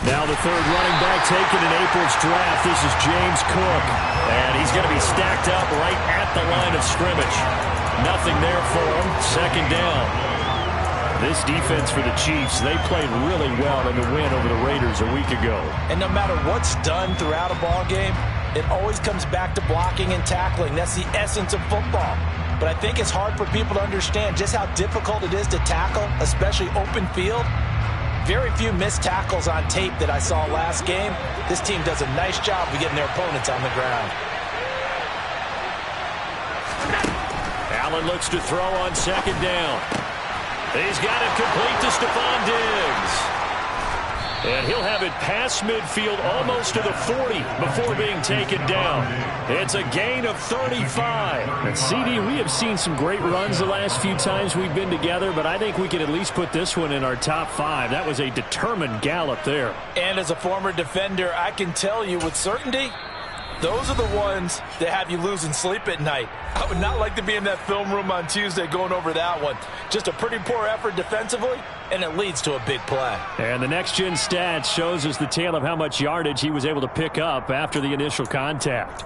Now the third running back taken in April's draft. This is James Cook. And he's going to be stacked up right at the line of scrimmage. Nothing there for him. Second down. This defense for the Chiefs, they played really well in the win over the Raiders a week ago. And no matter what's done throughout a ball game, it always comes back to blocking and tackling. That's the essence of football. But I think it's hard for people to understand just how difficult it is to tackle, especially open field. Very few missed tackles on tape that I saw last game. This team does a nice job of getting their opponents on the ground. Allen looks to throw on second down. He's got it complete to Stephon Diggs. And he'll have it past midfield almost to the 40 before being taken down. It's a gain of 35. And CD, we have seen some great runs the last few times we've been together, but I think we can at least put this one in our top 5. That was a determined gallop there. And as a former defender, I can tell you with certainty, those are the ones that have you losing sleep at night. I would not like to be in that film room on Tuesday going over that one. Just a pretty poor effort defensively, and it leads to a big play. And the next-gen stats shows us the tale of how much yardage he was able to pick up after the initial contact.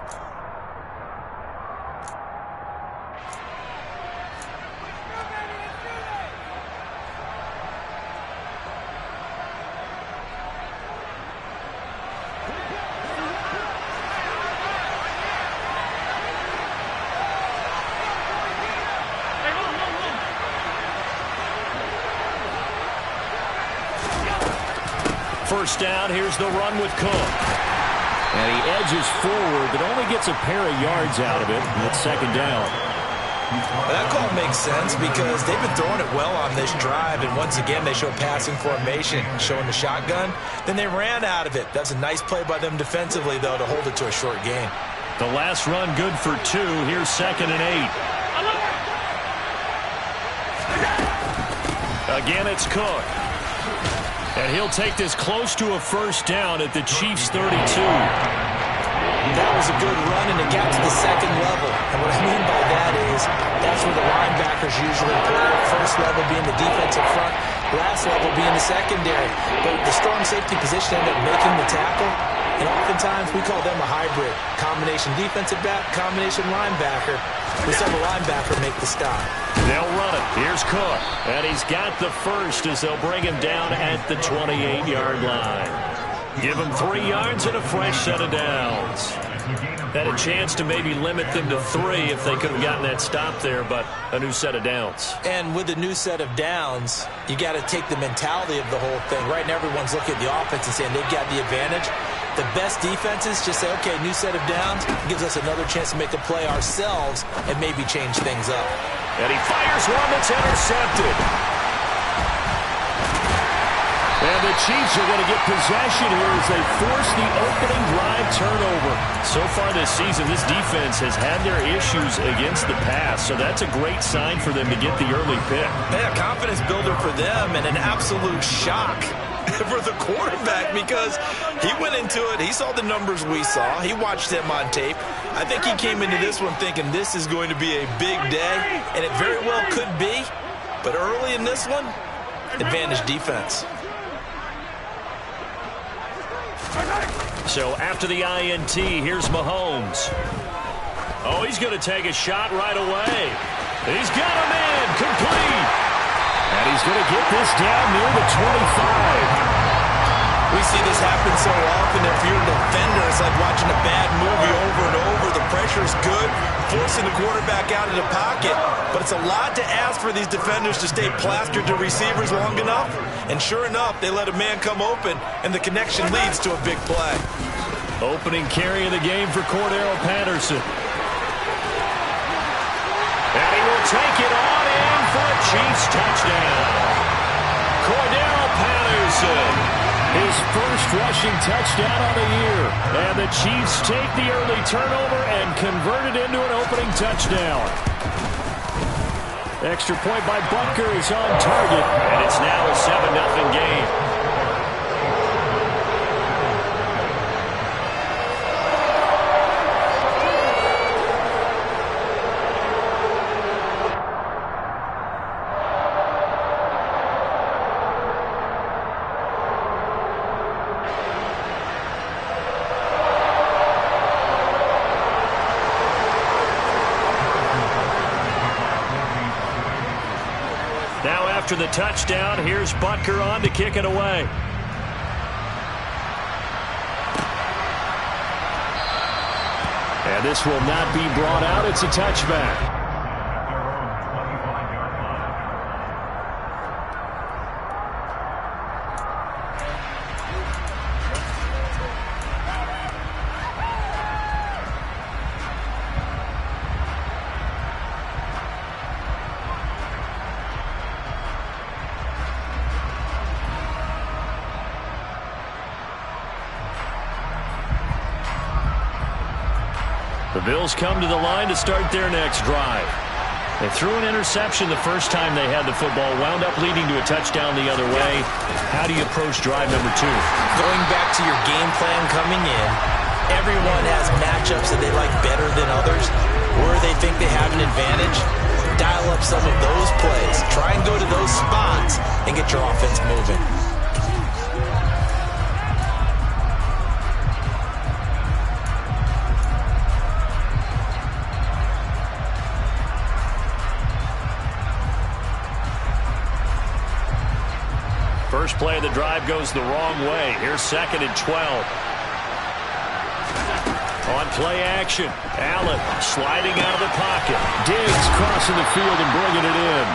First down, here's the run with Cook. And he edges forward, but only gets a pair of yards out of it. It's second down. Well, that call makes sense because they've been throwing it well on this drive, and once again they show passing formation, showing the shotgun. Then they ran out of it. That's a nice play by them defensively, though, to hold it to a short gain. The last run good for 2. Here's second and 8. Again, it's Cook. And he'll take this close to a first down at the Chiefs' 32. That was a good run, and it got to the second level. And what I mean by that is that's where the linebackers usually play. First level being the defensive front, last level being the secondary. But the strong safety position ended up making the tackle. And oftentimes we call them a hybrid. Combination defensive back, combination linebacker. We saw the linebacker make the stop. They'll run it. Here's Cook. And he's got the first as they'll bring him down at the 28-yard line. Give him 3 yards and a fresh set of downs. Had a chance to maybe limit them to 3 if they could have gotten that stop there, but a new set of downs. And with a new set of downs, you got to take the mentality of the whole thing. Right now everyone's looking at the offense and saying they've got the advantage. The best defenses just say, okay, new set of downs gives us another chance to make a play ourselves and maybe change things up. And he fires one that's intercepted. And the Chiefs are going to get possession here as they force the opening drive turnover. So far this season, this defense has had their issues against the pass, so that's a great sign for them to get the early pick. Yeah, confidence builder for them and an absolute shock for the quarterback because he went into it. He saw the numbers we saw. He watched them on tape. I think he came into this one thinking this is going to be a big day, and it very well could be. But early in this one, advantage defense. So after the INT, here's Mahomes. Oh, he's going to take a shot right away. He's got a man complete. And he's going to get this down near the 25. We see this happen so often. If you're a defender, it's like watching a bad movie over and over. The pressure's good, forcing the quarterback out of the pocket. But it's a lot to ask for these defenders to stay plastered to receivers long enough. And sure enough, they let a man come open, and the connection leads to a big play. Opening carry of the game for Cordero Patterson. And he will take it on in for a Chiefs touchdown. Cordero Patterson. His first rushing touchdown of the year. And the Chiefs take the early turnover and convert it into an opening touchdown. Extra point by Butker is on target. And it's now a 7-0 game. after the touchdown. Here's Butker on to kick it away. And this will not be brought out. It's a touchback. The Bills come to the line to start their next drive. They threw an interception the first time they had the football, wound up leading to a touchdown the other way. How do you approach drive number 2? Going back to your game plan coming in, everyone has matchups that they like better than others, where they think they have an advantage. Dial up some of those plays. Try and go to those spots and get your offense moving. First play of the drive goes the wrong way. Here's 2nd and 12. On play action, Allen sliding out of the pocket. Diggs crossing the field and bringing it in.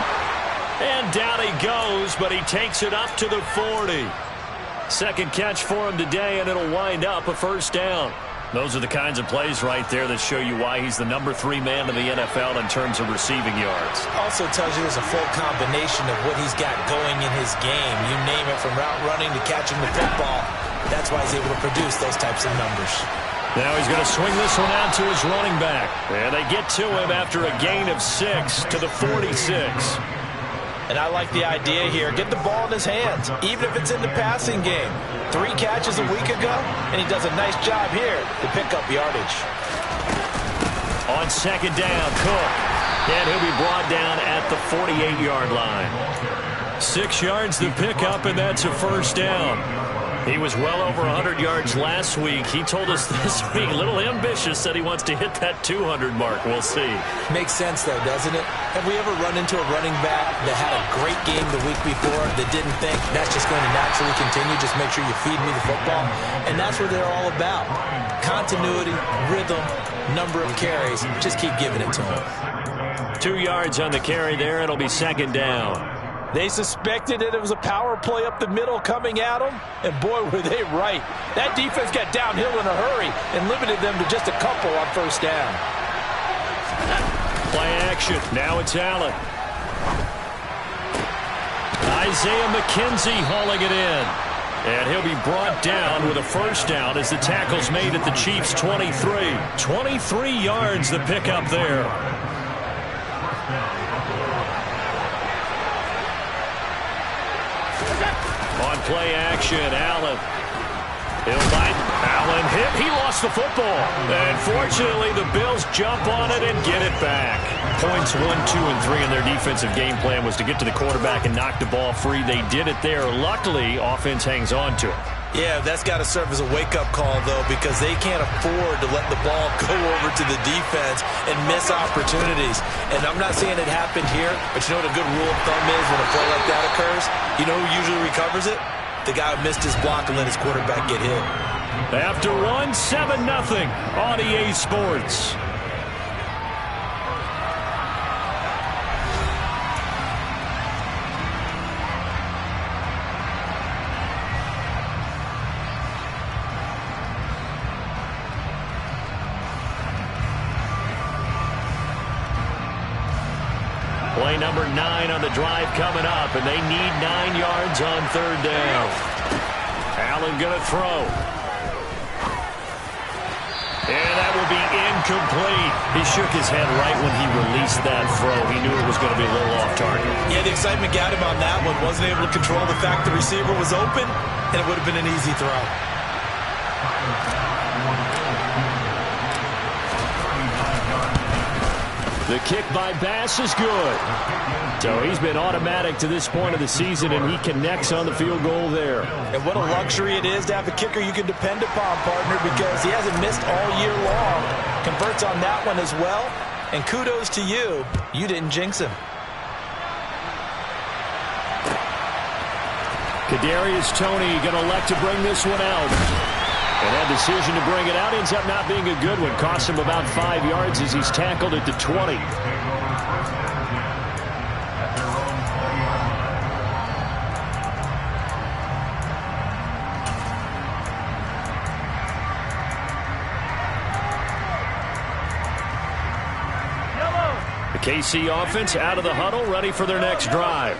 And down he goes, but he takes it up to the 40. Second catch for him today, and it'll wind up a first down. Those are the kinds of plays right there that show you why he's the number 3 man in the NFL in terms of receiving yards. Also tells you there's a full combination of what he's got going in his game. You name it, from route running to catching the football. That's why he's able to produce those types of numbers. Now he's going to swing this one out to his running back. And they get to him after a gain of 6 to the 46. And I like the idea here. Get the ball in his hands, even if it's in the passing game. 3 catches a week ago, and he does a nice job here to pick up yardage. On 2nd down, Cook. And he'll be brought down at the 48-yard line. 6 yards to pick up, and that's a first down. He was well over 100 yards last week. He told us this week, a little ambitious, said he wants to hit that 200 mark. We'll see. Makes sense, though, doesn't it? Have we ever run into a running back that had a great game the week before that didn't think that's just going to naturally continue? Just make sure you feed me the football. And that's what they're all about. Continuity, rhythm, number of carries. Just keep giving it to him. 2 yards on the carry there. It'll be 2nd down. They suspected it was a power play up the middle coming at them, and boy, were they right. That defense got downhill in a hurry and limited them to just a couple on first down. Play action. Now it's Allen. Isaiah McKenzie hauling it in. And he'll be brought down with a first down as the tackle's made at the Chiefs' 23. 23 yards the pickup there. On play action, Allen. Allen hit. He lost the football. And fortunately, the Bills jump on it and get it back. Points 1, 2, and 3 in their defensive game plan was to get to the quarterback and knock the ball free. They did it there. Luckily, offense hangs on to it. Yeah, that's got to serve as a wake-up call, though, because they can't afford to let the ball go over to the defense and miss opportunities. And I'm not saying it happened here, but you know what a good rule of thumb is when a play like that occurs? You know who usually recovers it? The guy who missed his block and let his quarterback get hit. After 1, 7-0 on EA Sports. Play number 9 on the drive coming up, and they need 9 yards on 3rd down. Allen going to throw. And that will be incomplete. He shook his head right when he released that throw. He knew it was going to be a little off target. Yeah, the excitement got him on that one. Wasn't able to control the fact the receiver was open, and it would have been an easy throw. The kick by Bass is good. So he's been automatic to this point of the season, and he connects on the field goal there. And what a luxury it is to have a kicker you can depend upon, partner, because he hasn't missed all year long. Converts on that one as well. And kudos to you. You didn't jinx him. Kadarius Toney going to elect to bring this one out. And that decision to bring it out ends up not being a good one. Costs him about 5 yards as he's tackled at the 20. The KC offense out of the huddle, ready for their next drive.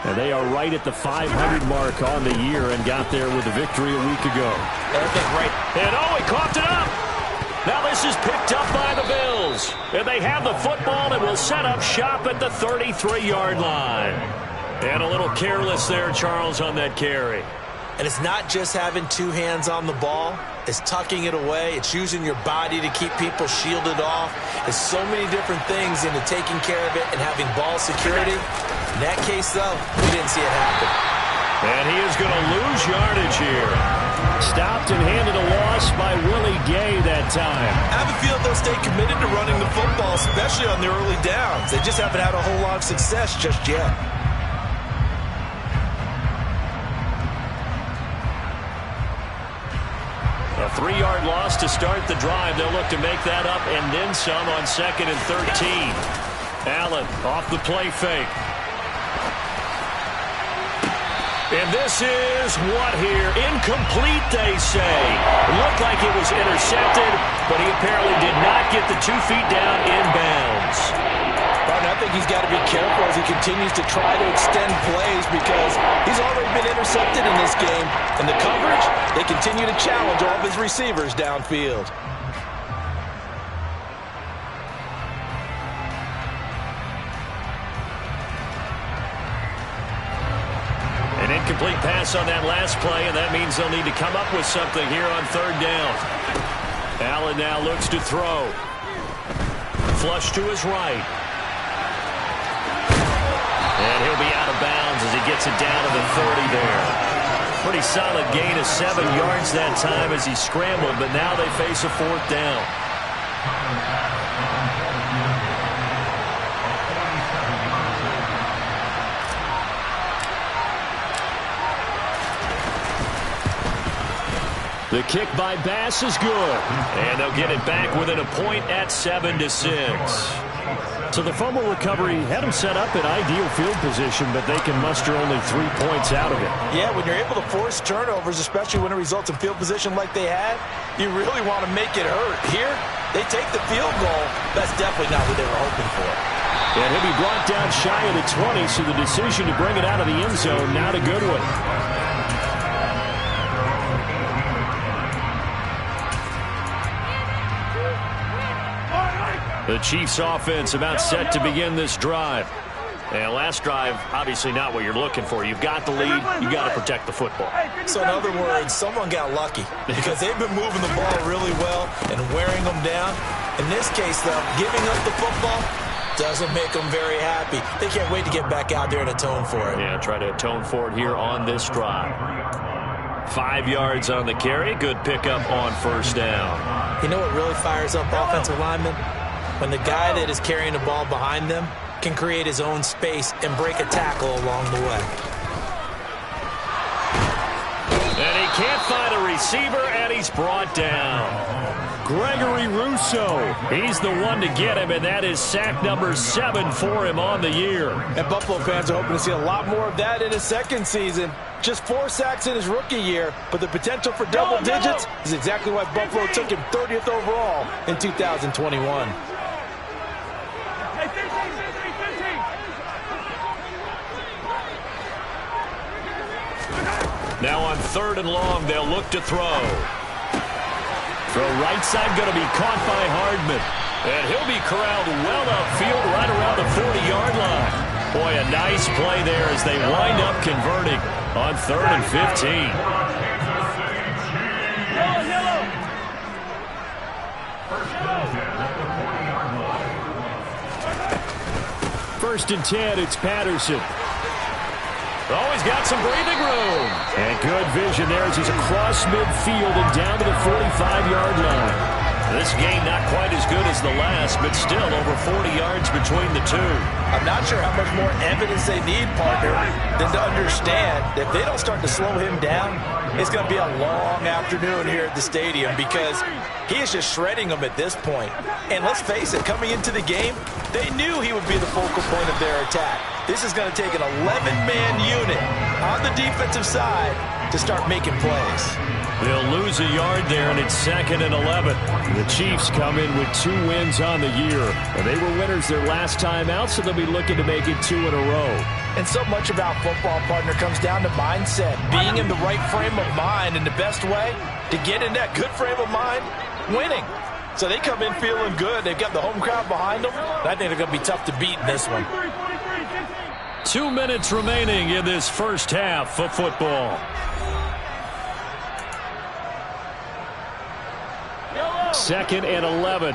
And they are right at the 500 mark on the year and got there with a victory a week ago. And oh, he coughed it up. Now this is picked up by the Bills. And they have the football and will set up shop at the 33-yard line. And a little careless there, Charles, on that carry. And it's not just having two hands on the ball. It's tucking it away. It's using your body to keep people shielded off. It's so many different things into taking care of it and having ball security. In that case, though, we didn't see it happen. And he is going to lose yardage here. Stopped and handed a loss by Willie Gay that time. I have a feeling they'll stay committed to running the football, especially on the early downs. They just haven't had a whole lot of success just yet. A 3-yard loss to start the drive. They'll look to make that up and then some on 2nd and 13. Allen off the play fake. And this is what here? Incomplete, they say. It looked like it was intercepted, but he apparently did not get the 2 feet down inbounds. I think he's got to be careful as he continues to try to extend plays because he's already been intercepted in this game. And the coverage, they continue to challenge all of his receivers downfield. An incomplete pass on that last play, and that means they'll need to come up with something here on 3rd down. Allen now looks to throw. Flush to his right. And he'll be out of bounds as he gets it down to the 30 there. Pretty solid gain of 7 yards that time as he scrambled, but now they face a 4th down. The kick by Bass is good. And they'll get it back within a point at 7-6. So the fumble recovery had them set up in ideal field position, but they can muster only 3 points out of it. Yeah, when you're able to force turnovers, especially when it results in field position like they had, you really want to make it hurt. Here, they take the field goal. That's definitely not what they were hoping for. And he'll be brought down shy of the 20, so the decision to bring it out of the end zone, not a good one. The Chiefs offense about set to begin this drive. And last drive, obviously not what you're looking for. You've got the lead. You've got to protect the football. So in other words, someone got lucky because they've been moving the ball really well and wearing them down. In this case, though, giving up the football doesn't make them very happy. They can't wait to get back out there and atone for it. Yeah, try to atone for it here on this drive. 5 yards on the carry. Good pickup on 1st down. You know what really fires up offensive linemen? When the guy that is carrying the ball behind them can create his own space and break a tackle along the way. And he can't find a receiver, and he's brought down. Gregory Rousseau. He's the one to get him, and that is sack number 7 for him on the year. And Buffalo fans are hoping to see a lot more of that in his second season. Just 4 sacks in his rookie year, but the potential for double digits is exactly why Buffalo took him 30th overall in 2021. Now on 3rd and long, they'll look to throw. Throw right side going to be caught by Hardman. And he'll be corralled well upfield right around the 40-yard line. Boy, a nice play there as they wind up converting on 3rd and 15. First and 10, it's Patterson. Oh, he's got some breathing room. And good vision there as he's across midfield and down to the 45-yard line. This game not quite as good as the last, but still over 40 yards between the two. I'm not sure how much more evidence they need, partner, than to understand that if they don't start to slow him down, it's going to be a long afternoon here at the stadium because he is just shredding them at this point. And let's face it, coming into the game, they knew he would be the focal point of their attack. This is going to take an 11-man unit on the defensive side to start making plays. They'll lose a yard there, and it's 2nd and 11. The Chiefs come in with 2 wins on the year. And they were winners their last time out, so they'll be looking to make it 2 in a row. And so much about football, partner, comes down to mindset. Being in the right frame of mind, and the best way to get in that good frame of mind, winning. So they come in feeling good. They've got the home crowd behind them. I think they're going to be tough to beat in this one. 2 minutes remaining in this first half of football. Second and 11.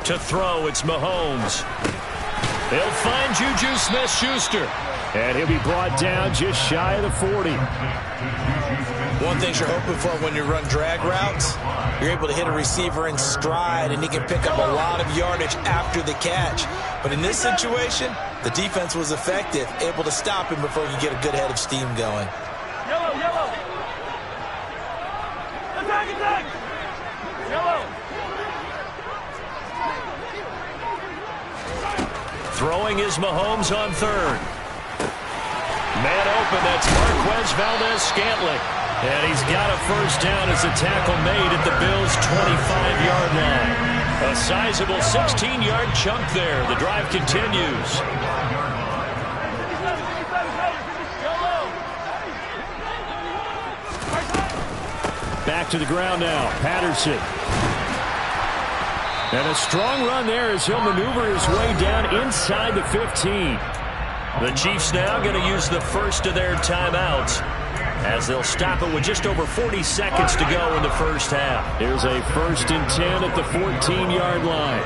To throw, it's Mahomes. He'll find Juju Smith-Schuster. And he'll be brought down just shy of the 40. One thing you're hoping for when you run drag routes, you're able to hit a receiver in stride, and he can pick up a lot of yardage after the catch. But in this situation, the defense was effective, able to stop him before he could get a good head of steam going. Yellow, yellow. Attack, attack. Yellow. Throwing is Mahomes on 3rd. Man open, that's Marquez Valdez-Scantling. And he's got a first down as a tackle made at the Bills' 25-yard line. A sizable 16-yard chunk there. The drive continues. Back to the ground now. Patterson. And a strong run there as he'll maneuver his way down inside the 15. The Chiefs now going to use the first of their timeouts as they'll stop it with just over 40 seconds to go in the first half. Here's a 1st and 10 at the 14-yard line.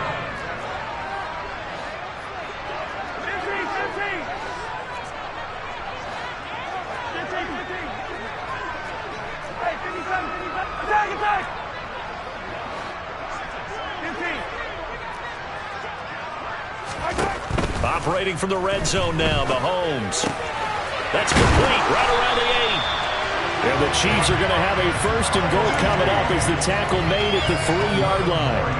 Operating from the red zone now, Mahomes. That's complete right around the 8. And the Chiefs are going to have a 1st and goal coming up as the tackle made at the 3-yard line.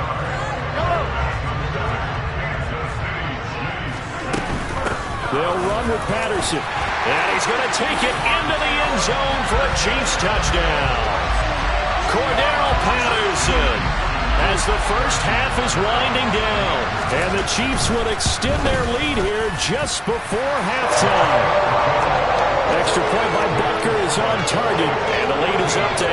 They'll run with Patterson. And he's going to take it into the end zone for a Chiefs touchdown. Cordero Patterson as the first half is winding down. And the Chiefs will extend their lead here just before halftime. Extra point by Butker is on target. And the lead is up to 8.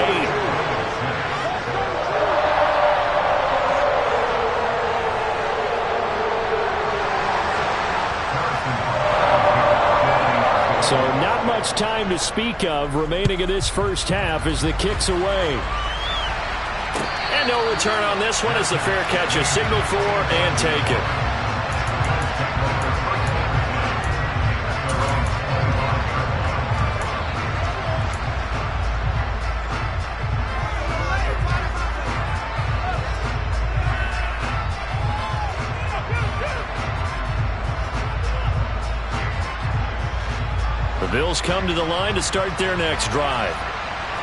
So not much time to speak of remaining in this first half as the kick's away. And no return on this one as the fair catch is signaled for and taken. The Bills come to the line to start their next drive.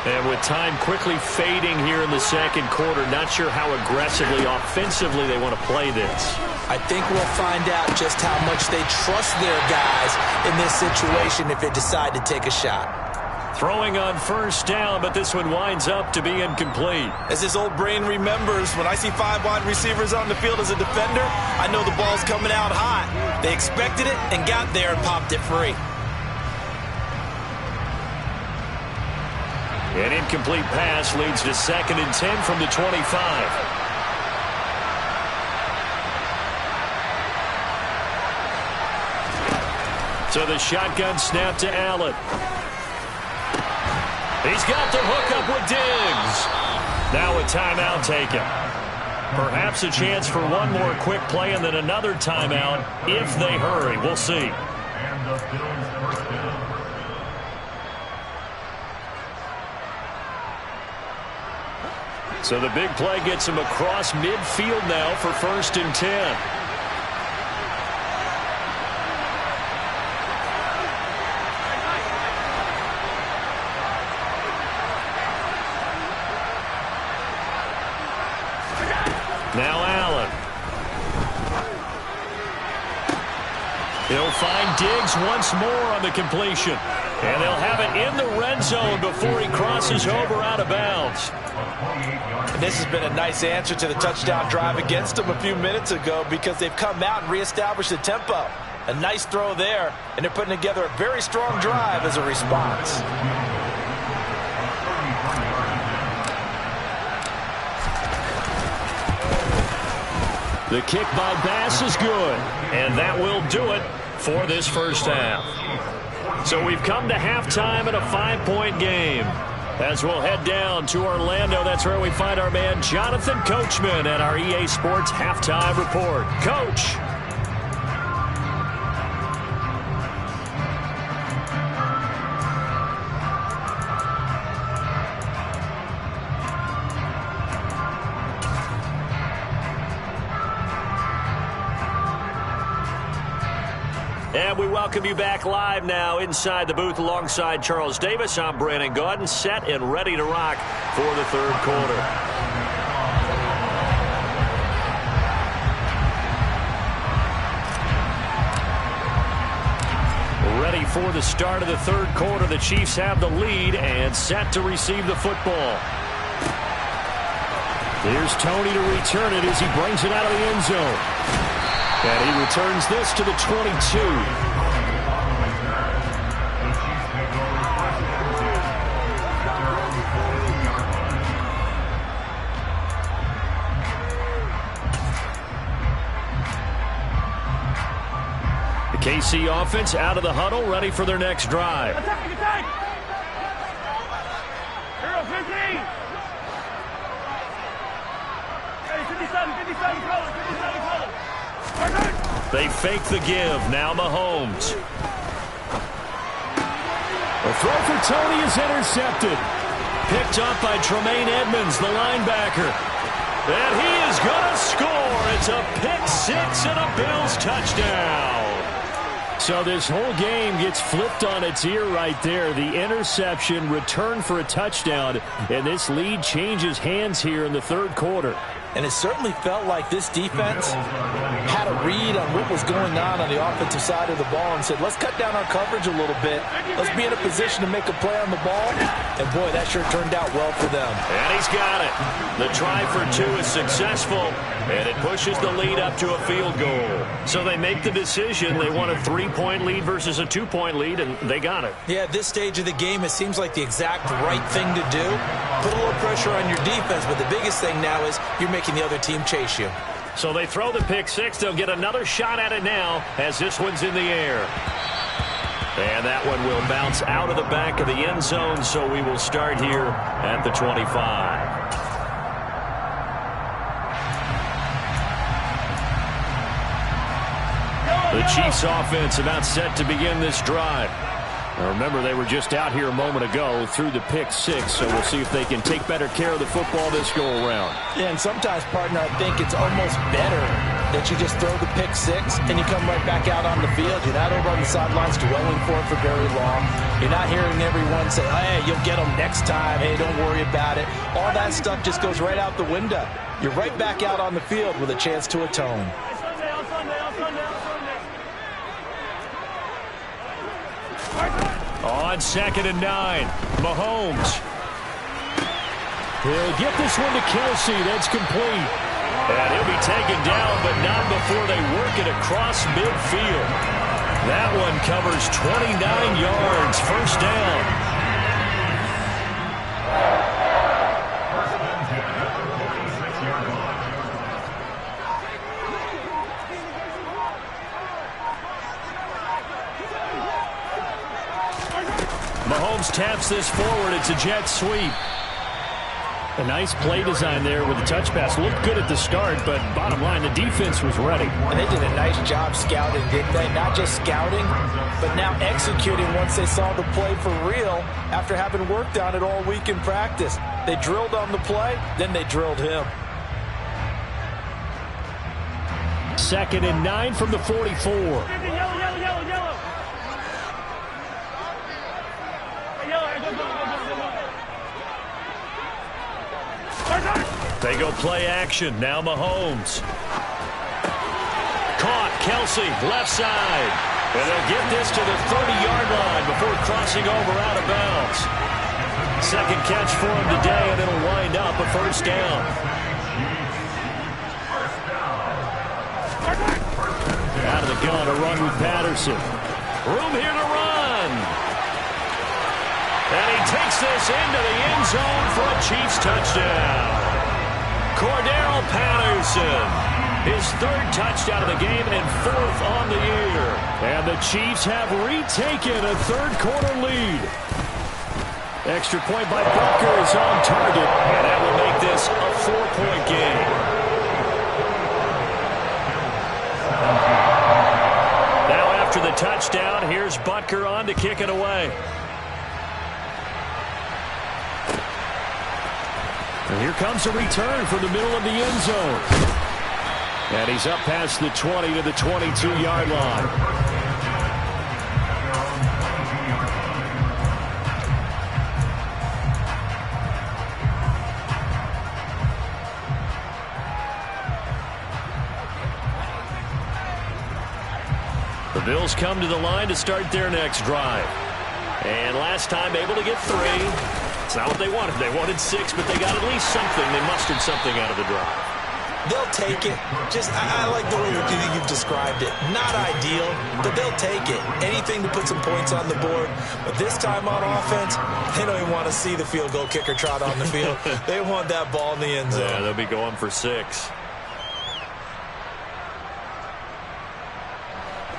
And with time quickly fading here in the second quarter, not sure how aggressively, offensively they want to play this. I think we'll find out just how much they trust their guys in this situation if they decide to take a shot. Throwing on first down, but this one winds up to be incomplete. As his old brain remembers, when I see 5 wide receivers on the field as a defender, I know the ball's coming out hot. They expected it and got there and popped it free. An incomplete pass leads to 2nd and 10 from the 25. So the shotgun snap to Allen. He's got the hook up with Diggs. Now a timeout taken. Perhaps a chance for one more quick play and then another timeout if they hurry. We'll see. So the big play gets him across midfield now for 1st and 10. Now Allen. He'll find Diggs once more on the completion. And they'll have it in the red zone before he crosses over out of bounds. And this has been a nice answer to the touchdown drive against them a few minutes ago because they've come out and reestablished the tempo. A nice throw there, and they're putting together a very strong drive as a response. The kick by Bass is good, and that will do it for this first half. So we've come to halftime in a 5-point game. As we'll head down to Orlando, that's where we find our man Jonathan Coachman at our EA Sports Halftime Report. Coach. And we welcome you back live now inside the booth alongside Charles Davis. I'm Brandon Gaudin, set and ready to rock for the third quarter. Ready for the start of the third quarter. The Chiefs have the lead and set to receive the football. Here's Tony to return it as he brings it out of the end zone. And he returns this to the 22. The KC offense out of the huddle, ready for their next drive. Attack, attack! Hero 50! Hey, 57, color, 57, color. They fake the give. Now Mahomes. The throw for Tony is intercepted. Picked up by Tremaine Edmonds, the linebacker. And he is going to score. It's a pick six and a Bills touchdown. So this whole game gets flipped on its ear right there. The interception, return for a touchdown, and this lead changes hands here in the third quarter. And it certainly felt like this defense had a read on what was going on the offensive side of the ball and said, let's cut down our coverage a little bit. Let's be in a position to make a play on the ball. And, boy, that sure turned out well for them. And he's got it. The try for two is successful, and it pushes the lead up to a field goal. So they make the decision. They want a 3-point lead versus a 2-point lead, and they got it. Yeah, at this stage of the game, it seems like the exact right thing to do. Put a little pressure on your defense, but the biggest thing now is you're making the other team chase you. So they throw the pick six. They'll get another shot at it now as this one's in the air. And that one will bounce out of the back of the end zone, so we will start here at the 25. The Chiefs offense about set to begin this drive. Now remember, they were just out here a moment ago through the pick six, so we'll see if they can take better care of the football this go-around. Yeah, and sometimes, partner, I think it's almost better that you just throw the pick six and you come right back out on the field. You're not over on the sidelines dwelling for it for very long. You're not hearing everyone say, hey, you'll get them next time. Hey, don't worry about it. All that stuff just goes right out the window. You're right back out on the field with a chance to atone. On 2nd and 9, Mahomes. He'll get this one to Kelsey. That's complete. And he'll be taken down, but not before they work it across midfield. That one covers 29 yards. First down. Mahomes taps this forward. It's a jet sweep. A nice play design there with the touch pass. Looked good at the start, but bottom line, the defense was ready. And they did a nice job scouting, didn't they? Not just scouting, but now executing once they saw the play for real after having worked on it all week in practice. They drilled on the play, then they drilled him. 2nd and 9 from the 44. Yellow. They go play action. Now Mahomes. Caught. Kelsey, left side. And they'll get this to the 30-yard line before crossing over out of bounds. Second catch for him today, and it'll wind up a first down. Out of the gun, a run with Patterson. Room here to run. And he takes this into the end zone for a Chiefs touchdown. Cordero Patterson, his 3rd touchdown of the game and 4th on the year. And the Chiefs have retaken a 3rd-quarter lead. Extra point by Butker is on target. And that will make this a 4-point game. Now after the touchdown, here's Butker on to kick it away. And here comes a return from the middle of the end zone. And he's up past the 20 to the 22-yard line. The Bills come to the line to start their next drive. And last time able to get 3. It's not what they wanted. They wanted 6, but they got at least something. They mustered something out of the drive. They'll take it. I like the way you've described it. Not ideal, but they'll take it. Anything to put some points on the board. But this time on offense, they don't even want to see the field goal kicker trot on the field. They want that ball in the end zone. Yeah, they'll be going for 6.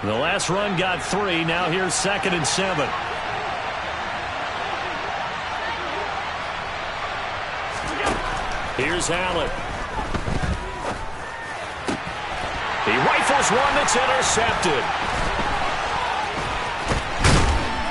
The last run got 3. Now here's 2nd and 7. Here's Allen. He rifles one that's intercepted.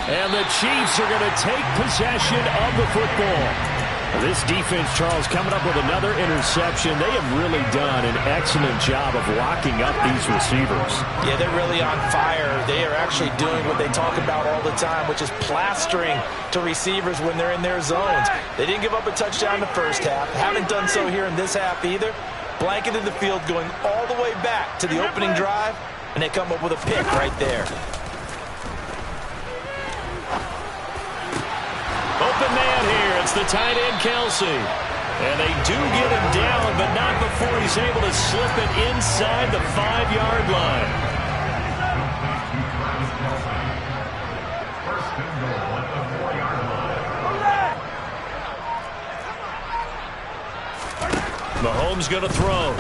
And the Chiefs are going to take possession of the football. This defense, Charles, coming up with another interception. They have really done an excellent job of locking up these receivers. Yeah, they're really on fire. They are actually doing what they talk about all the time, which is plastering to receivers when they're in their zones. They didn't give up a touchdown in the first half. Haven't done so here in this half either. Blanketed the field going all the way back to the opening drive, and they come up with a pick right there. Open man here. It's the tight end, Kelsey. And they do get him down, but not before he's able to slip it inside the 5-yard line. Mahomes going to throw.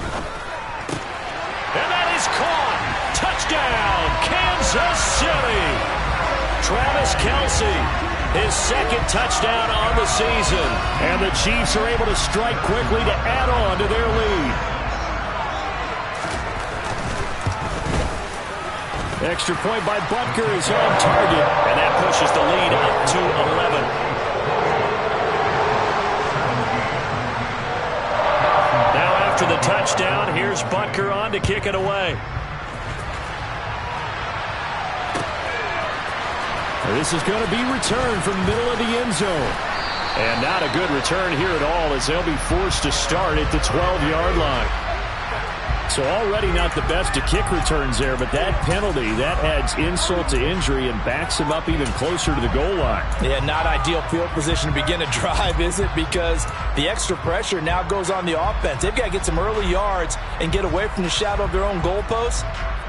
And that is caught. Touchdown, Kansas City. Travis Kelce. His 2nd touchdown on the season. And the Chiefs are able to strike quickly to add on to their lead. Extra point by Butker is on target. And that pushes the lead up to 11. Now after the touchdown, here's Butker on to kick it away. This is going to be returned from the middle of the end zone. And not a good return here at all, as they'll be forced to start at the 12-yard line. So already not the best of kick returns there, but that penalty, that adds insult to injury and backs him up even closer to the goal line. Yeah, not ideal field position to begin a drive, is it? Because the extra pressure now goes on the offense. They've got to get some early yards and get away from the shadow of their own goalposts.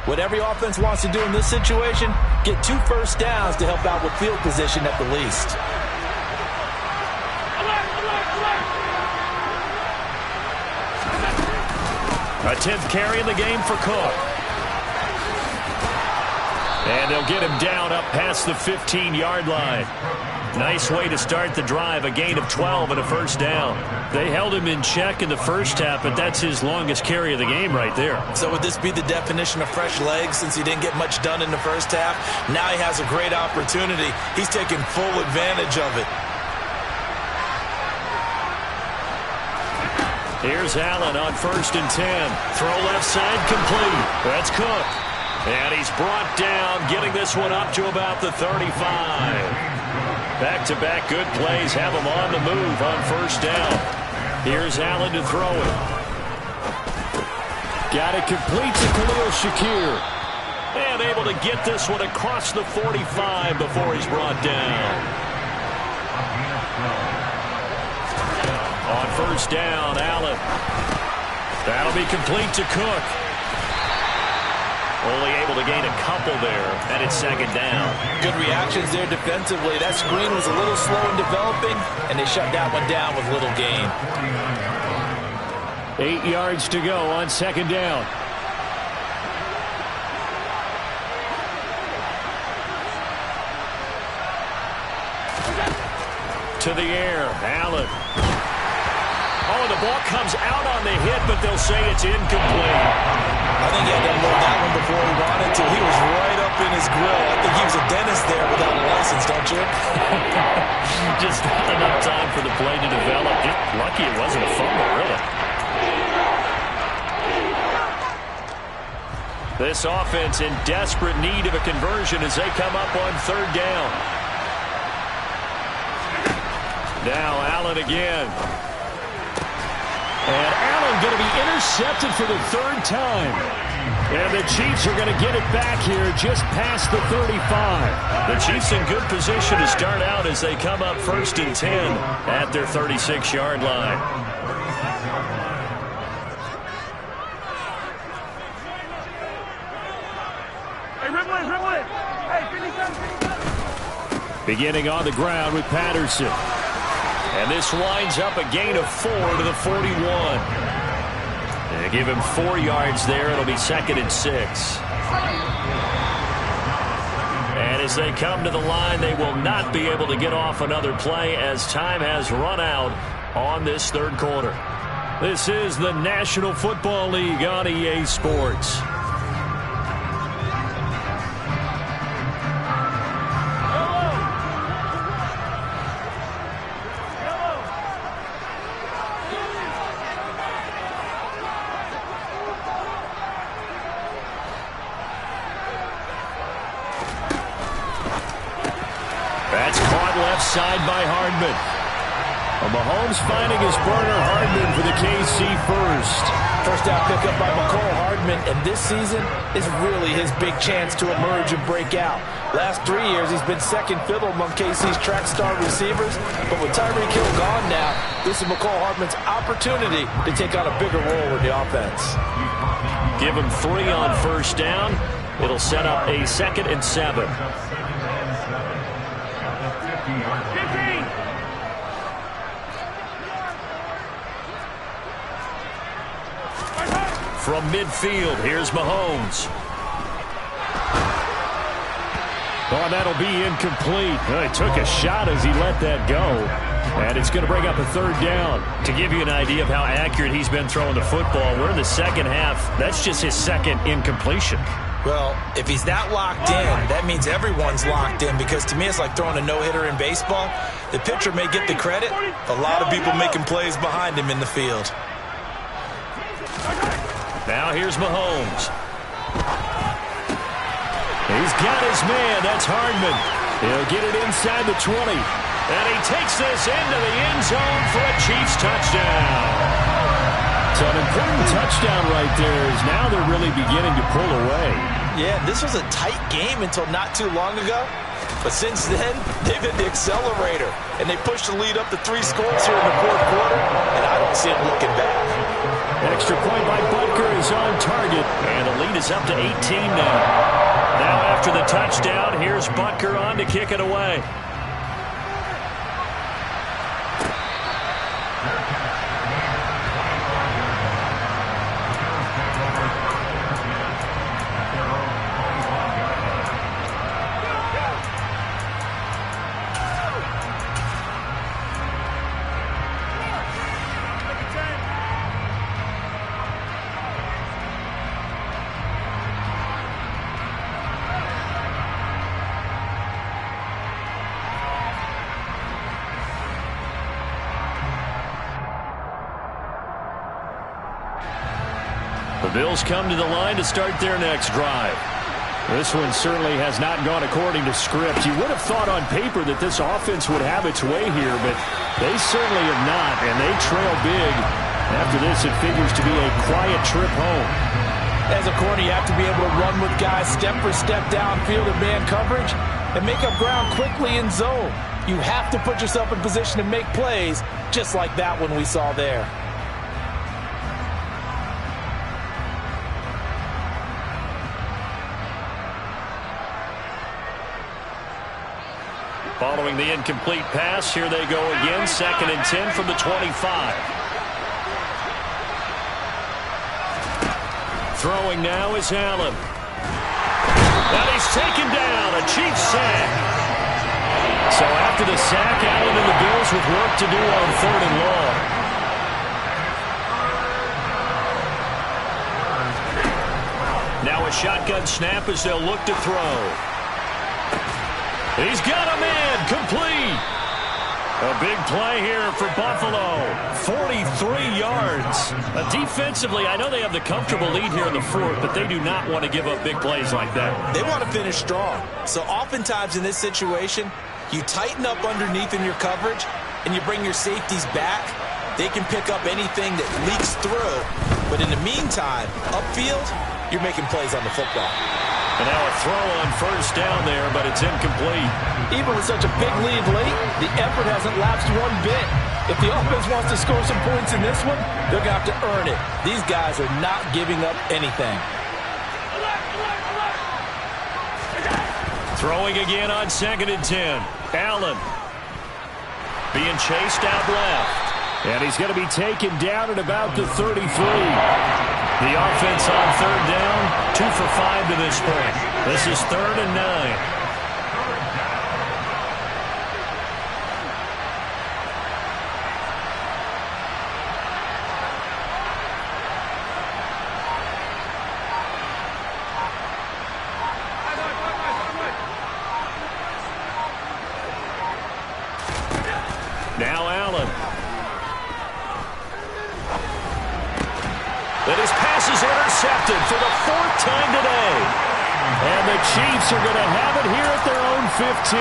What every offense wants to do in this situation, get 2 first downs to help out with field position at the least. A 10th carry in the game for Cook. And they'll get him down up past the 15-yard line. Nice way to start the drive, a gain of 12 and a first down. They held him in check in the first half, but that's his longest carry of the game right there. So would this be the definition of fresh legs since he didn't get much done in the first half? Now he has a great opportunity. He's taking full advantage of it. Here's Allen on 1st and 10. Throw left side complete. That's Cook. And he's brought down, getting this one up to about the 35. Back-to-back good plays have him on the move on 1st down. Here's Allen to throw it. Got it complete to Khalil Shakir. And able to get this one across the 45 before he's brought down. On 1st down, Allen. That'll be complete to Cook. Only able to gain a couple there, and it's 2nd down. Good reactions there defensively. That screen was a little slow in developing, and they shut that one down with little gain. 8 yards to go on 2nd down. To the air, Allen. Oh, the ball comes out on the hit, but they'll say it's incomplete. I think he had to unload that one before he wanted to. He was right up in his grill. I think he was a dentist there without a license, don't you? Just not enough time for the play to develop. Just lucky it wasn't a fumble, really. This offense in desperate need of a conversion as they come up on 3rd down. Now Allen again. And Allen going to be intercepted for the 3rd time. And the Chiefs are going to get it back here just past the 35. The Chiefs in good position to start out as they come up 1st and 10 at their 36-yard line. Beginning on the ground with Patterson. And this winds up a gain of 4 to the 41. They give him 4 yards there. It'll be 2nd and 6. And as they come to the line, they will not be able to get off another play as time has run out on this 3rd quarter. This is the National Football League on EA Sports. Side by Hardman. Mahomes finding his burner Hardman for the KC first. First down pickup by McCole Hardman, and this season is really his big chance to emerge and break out. Last 3 years, he's been second fiddle among KC's track star receivers, but with Tyreek Hill gone now, this is McCole Hardman's opportunity to take on a bigger role in the offense. Give him 3 on 1st down. It'll set up a 2nd and 7. From midfield, here's Mahomes. Oh, that'll be incomplete. Well, he took a shot as he let that go. And it's going to bring up a 3rd down. To give you an idea of how accurate he's been throwing the football, we're in the 2nd half. That's just his 2nd incompletion. Well, if he's that locked in, that means everyone's locked in, because to me it's like throwing a no-hitter in baseball. The pitcher may get the credit. A lot of people making plays behind him in the field. Now here's Mahomes. He's got his man. That's Hardman. He'll get it inside the 20. And he takes this into the end zone for a Chiefs touchdown. So an important touchdown right there is now they're really beginning to pull away. Yeah, this was a tight game until not too long ago. But since then, they've hit the accelerator. And they pushed the lead up to 3 scores here in the 4th quarter. And I don't see it looking back. Extra point by Butker is on target. And the lead is up to 18 now. Now after the touchdown, here's Butker on to kick it away. The Bills come to the line to start their next drive. This one certainly has not gone according to script. You would have thought on paper that this offense would have its way here, but they certainly have not, and they trail big. After this, it figures to be a quiet trip home. As a corner, you have to be able to run with guys step for step downfield in man coverage and make up ground quickly in zone. You have to put yourself in position to make plays, just like that one we saw there. Following the incomplete pass, here they go again, 2nd and 10 from the 25. Throwing now is Allen. And he's taken down, a Chiefs sack. So after the sack, Allen and the Bills with work to do on 3rd and long. Now a shotgun snap as they'll look to throw. He's got a man, complete. A big play here for Buffalo. 43 yards. Defensively, I know they have the comfortable lead here in the 4th, but they do not want to give up big plays like that. They want to finish strong. So oftentimes in this situation, you tighten up underneath in your coverage, and you bring your safeties back. They can pick up anything that leaks through. But in the meantime, upfield, you're making plays on the football. And now a throw on 1st down there, but it's incomplete. Even with such a big lead late, the effort hasn't lapsed one bit. If the offense wants to score some points in this one, they're going to have to earn it. These guys are not giving up anything. Throwing again on 2nd and 10. Allen being chased out left. And he's going to be taken down at about the 33. The offense on 3rd down, 2 for 5 to this point. This is 3rd and 9. Now Allen. And his pass is intercepted for the 4th time today. And the Chiefs are going to have it here at their own 15.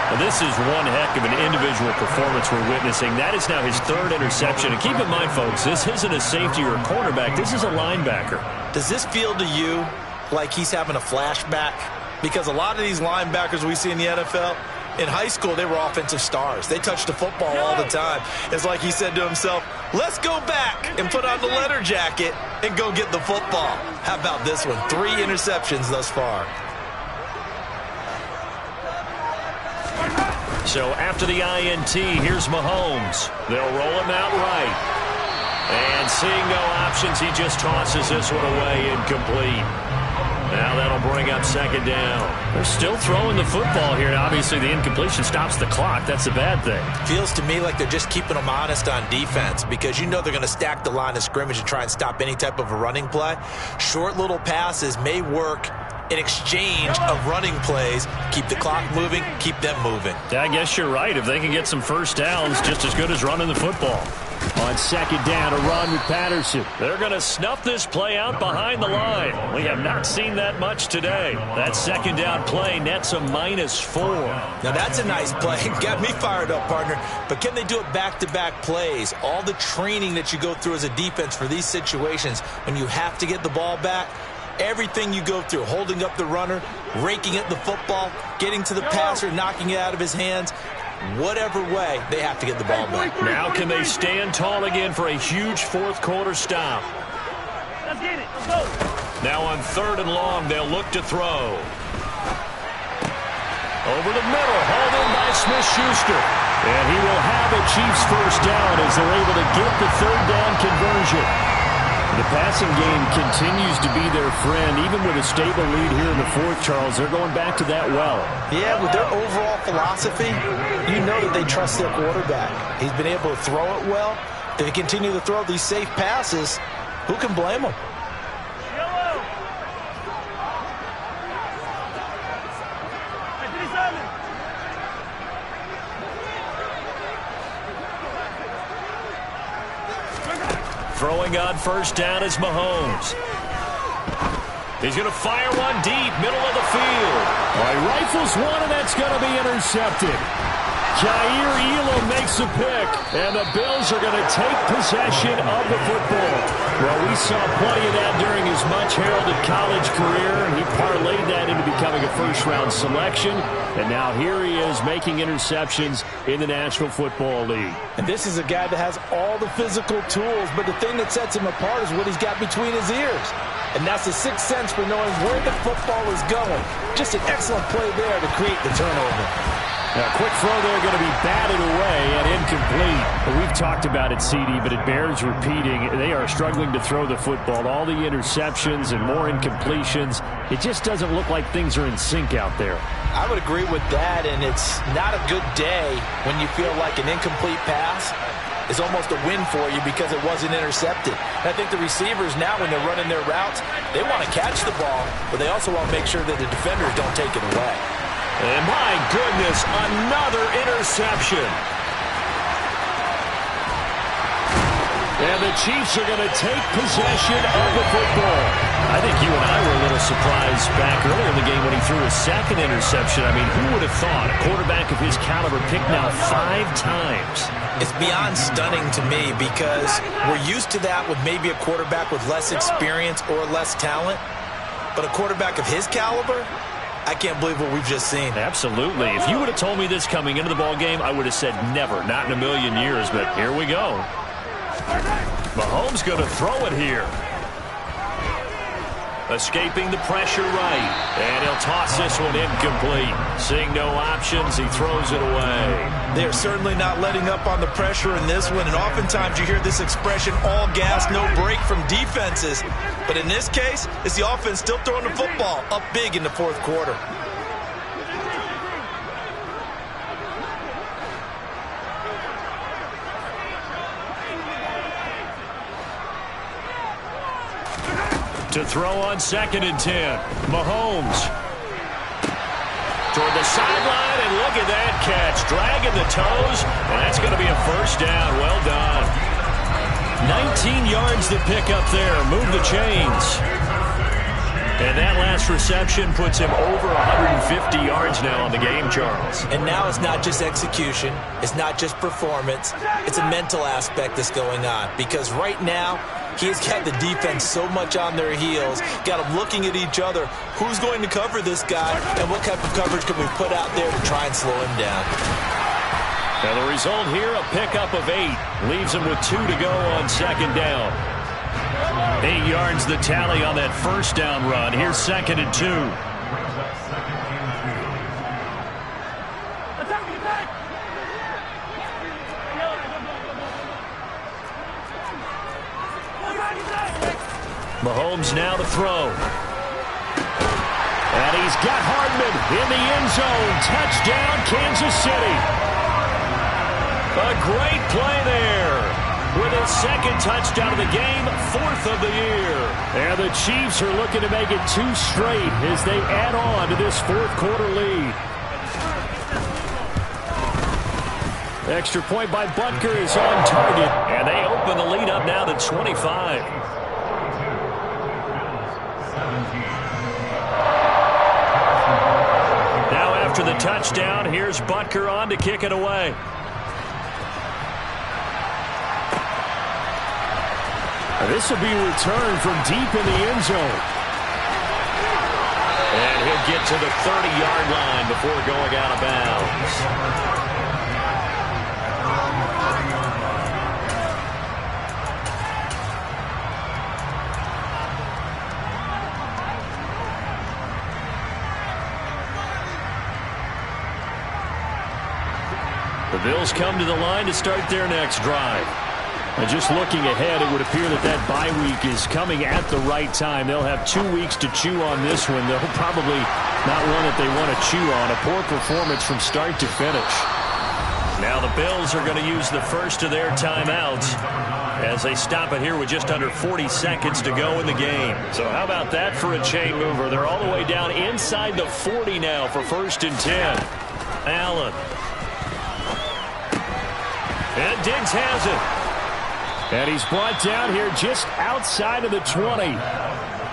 Well, this is one heck of an individual performance we're witnessing. That is now his 3rd interception. And keep in mind, folks, this isn't a safety or a cornerback. This is a linebacker. Does this feel to you like he's having a flashback? Because a lot of these linebackers we see in the NFL, in high school, they were offensive stars. They touched the football all the time. It's like he said to himself, let's go back and put on the leather jacket and go get the football. How about this one? 3 interceptions thus far. So after the INT, here's Mahomes. They'll roll him out right. And seeing no options, he just tosses this one away, incomplete. Now that'll bring up 2nd down. They're still throwing the football here. Now, obviously, the incompletion stops the clock. That's a bad thing. Feels to me like they're just keeping them honest on defense because you know they're going to stack the line of scrimmage and try and stop any type of a running play. Short little passes may work in exchange of running plays. Keep the clock moving, keep them moving. Yeah, I guess you're right. If they can get some 1st downs, just as good as running the football. On 2nd down, a run with Patterson. They're going to snuff this play out behind the line. We have not seen that much today. That 2nd down play nets a -4. Now that's a nice play. Got me fired up, partner. But can they do it back-to-back plays? All the training that you go through as a defense for these situations when you have to get the ball back, everything you go through, holding up the runner, raking at the football, getting to the passer, knocking it out of his hands, whatever way, they have to get the ball back. Now can they stand tall again for a huge 4th quarter stop? Let's get it. Let's go. Now on 3rd and long, they'll look to throw. Over the middle, hauled in by Smith-Schuster. And he will have a Chiefs 1st down as they're able to get the 3rd down conversion. The passing game continues to be their friend. Even with a stable lead here in the 4th, Charles, they're going back to that well. Yeah, with their overall philosophy, you know that they trust their quarterback. He's been able to throw it well. If they continue to throw these safe passes, who can blame them? Throwing on 1st down is Mahomes. He's going to fire one deep, middle of the field. All right, rifles one, and that's going to be intercepted. Jair Elam makes a pick, and the Bills are going to take possession of the football. Well, we saw plenty of that during his much-heralded college career, and he parlayed that into becoming a first-round selection. And now here he is making interceptions in the National Football League. And this is a guy that has all the physical tools, but the thing that sets him apart is what he's got between his ears. And that's the sixth sense for knowing where the football is going. Just an excellent play there to create the turnover. Now, a quick throw there going to be batted away and incomplete. Well, we've talked about it, CD, but it bears repeating. They are struggling to throw the football. All the interceptions and more incompletions. It just doesn't look like things are in sync out there. I would agree with that, and it's not a good day when you feel like an incomplete pass is almost a win for you because it wasn't intercepted. And I think the receivers now, when they're running their routes, they want to catch the ball, but they also want to make sure that the defenders don't take it away. And my goodness, another interception. And the Chiefs are going to take possession of the football. I think you and I were a little surprised back earlier in the game when he threw his second interception. I mean, who would have thought a quarterback of his caliber picked now 5 times? It's beyond stunning to me because we're used to that with maybe a quarterback with less experience or less talent. But a quarterback of his caliber, I can't believe what we've just seen. Absolutely. If you would have told me this coming into the ball game, I would have said never, not in a million years. But here we go. Mahomes going to throw it here. Escaping the pressure right. And he'll toss this one incomplete. Seeing no options, he throws it away. They're certainly not letting up on the pressure in this one. And oftentimes you hear this expression, all gas, no break from defenses. But in this case, it's the offense still throwing the football up big in the fourth quarter. To throw on 2nd and 10. Mahomes. Toward the sideline, and look at that catch. Dragging the toes, and that's going to be a first down. Well done. 19 yards to pick up there. Move the chains. And that last reception puts him over 150 yards now on the game, Charles. And now it's not just execution. It's not just performance. It's a mental aspect that's going on. Because right now, he's got the defense so much on their heels, got them looking at each other. Who's going to cover this guy, and what type of coverage can we put out there to try and slow him down? And the result here, a pickup of 8. Leaves him with 2 to go on 2nd down. 8 yards the tally on that first down run. Here's 2nd and 2. Mahomes now to throw. And he's got Hardman in the end zone. Touchdown, Kansas City. A great play there. With his 2nd touchdown of the game, 4th of the year. And the Chiefs are looking to make it 2 straight as they add on to this 4th quarter lead. Extra point by Butker is on target. And they open the lead up now to 25. Now after the touchdown, here's Butker on to kick it away. This will be returned from deep in the end zone. And he'll get to the 30-yard line before going out of bounds. The Bills come to the line to start their next drive. And just looking ahead, it would appear that that bye week is coming at the right time. They'll have 2 weeks to chew on this one. They'll probably not one that they want to chew on. A poor performance from start to finish. Now the Bills are going to use the first of their timeouts as they stop it here with just under 40 seconds to go in the game. So how about that for a chain mover? They're all the way down inside the 40 now for 1st and 10. Allen. And Diggs has it. And he's brought down here just outside of the 20.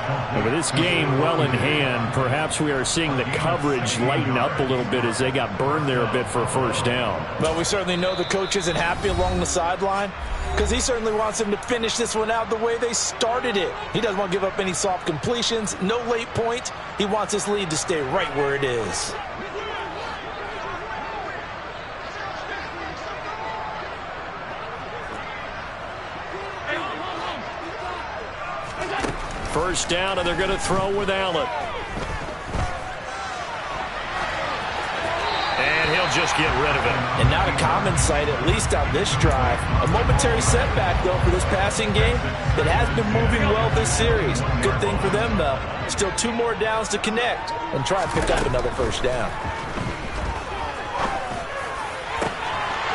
And with this game well in hand, perhaps we are seeing the coverage lighten up a little bit as they got burned there a bit for a first down. Well, we certainly know the coach isn't happy along the sideline because he certainly wants them to finish this one out the way they started it. He doesn't want to give up any soft completions, no late points. He wants his lead to stay right where it is. First down, and they're going to throw with Allen. And he'll just get rid of it. And not a common sight, at least on this drive. A momentary setback, though, for this passing game that has been moving well this series. Good thing for them, though. Still 2 more downs to connect and try and pick up another first down.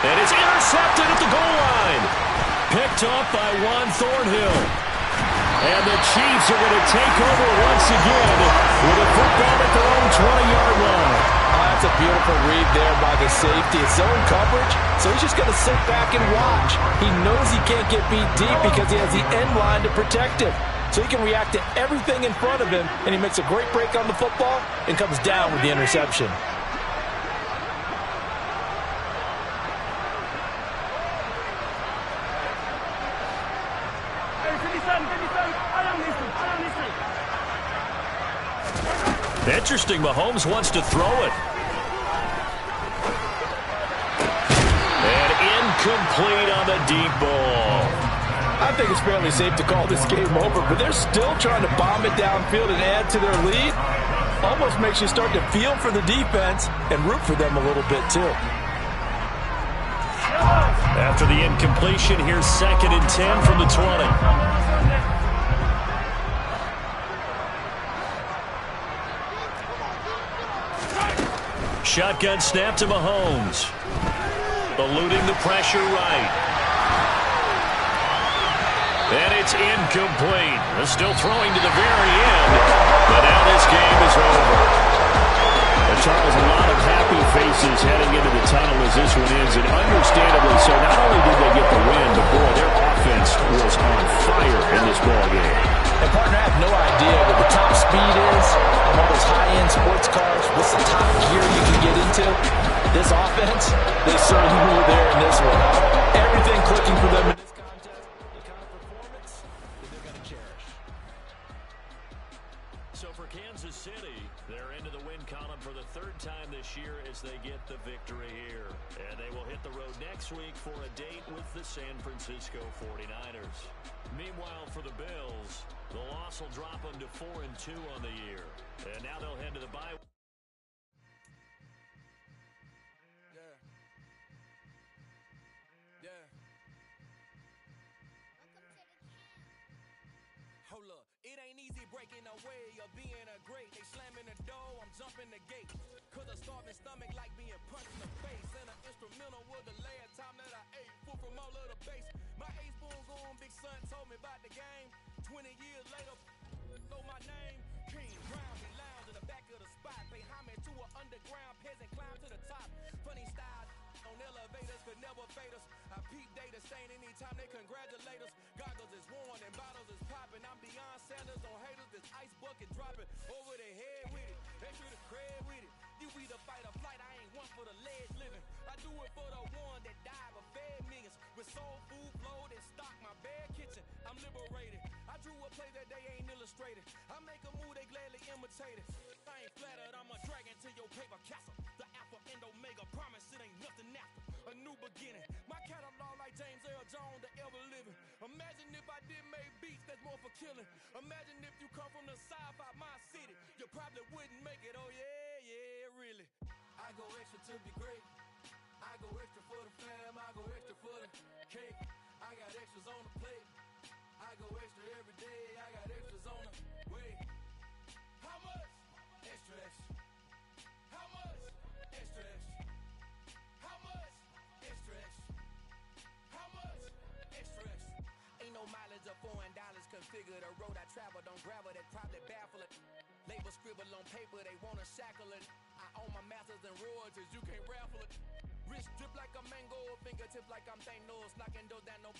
And it's intercepted at the goal line. Picked up by Juan Thornhill. And the Chiefs are going to take over once again with a football at their own 20-yard line. That's a beautiful read there by the safety. It's zone coverage, so he's just going to sit back and watch. He knows he can't get beat deep because he has the end line to protect him. So he can react to everything in front of him, and he makes a great break on the football and comes down with the interception. Interesting, Mahomes wants to throw it. And incomplete on the deep ball. I think it's fairly safe to call this game over, but they're still trying to bomb it downfield and add to their lead. Almost makes you start to feel for the defense and root for them a little bit, too. After the incompletion, here's 2nd and 10 from the 20. Shotgun snap to Mahomes. Eluding the pressure right. And it's incomplete. They're still throwing to the very end. But now this game is over. Charles, a lot of happy faces heading into the tunnel as this one ends. And understandably so, not only did they get the win, but boy, their offense was on fire in this ballgame. And partner, I have no idea what the top speed is on all those high-end sports cars. What's the top gear you can get into? This offense, they certainly were there in this one. Everything clicking for them in this contest. The kind of performance that they're going to cherish. So for Kansas City, they're into the win column for the 3rd time this year as they get the victory here. And they will hit the road next week for a date with the San Francisco 49ers. Meanwhile, for the Bills, the loss will drop them to 4-2 on the year. And now they'll head to the bye. Hold up, it ain't easy breaking away or being a great. They slamming the door, I'm jumping the gate. Cause a starving stomach like being punched in the face. And an instrumental was the last time that I ate. Food from all of the base. My A-spoon goon, big son told me about the game. 20 years later, know my name. King Brown, we lounge in the back of the spot. Pay homage to an underground peasant, climb to the top. Funny style on elevators could never fade us. I peep data stain anytime they congratulate us. Goggles is worn and bottles is popping. I'm beyond Sanders on haters, this ice bucket dropping over their head with it. Extra the cred with it. You either fight or flight, I ain't one for the ledge living. I do it for the one that died but fed millions. With soul food flow that stock my bare kitchen. I'm liberated. I drew a play that they ain't illustrated. I make a move, they gladly imitate it. I ain't flattered, I'm a dragon to your paper castle. The alpha and omega, promise it ain't nothing after. A new beginning. My catalog like James Earl Jones, the ever living. Imagine if I did make beats that's more for killing. Imagine if you come from the south out my city. You probably wouldn't make it, oh yeah, really. I go extra to be great. I go extra for the fam, I go extra for the cake. I got extras on the plate. I go extra every day, I got extras on the way. How much? Extra, extra. How much? Extra, extra. How much? Extra, extra. How much? Extra, extra. Ain't no mileage of $4 configure the road I travel. Don't gravel that probably baffle it. Label scribble on paper, they wanna shackle it. I own my masters and royalties, you can't raffle it. Wrist drip like a mango, fingertips like I'm Thanos, knocking those down no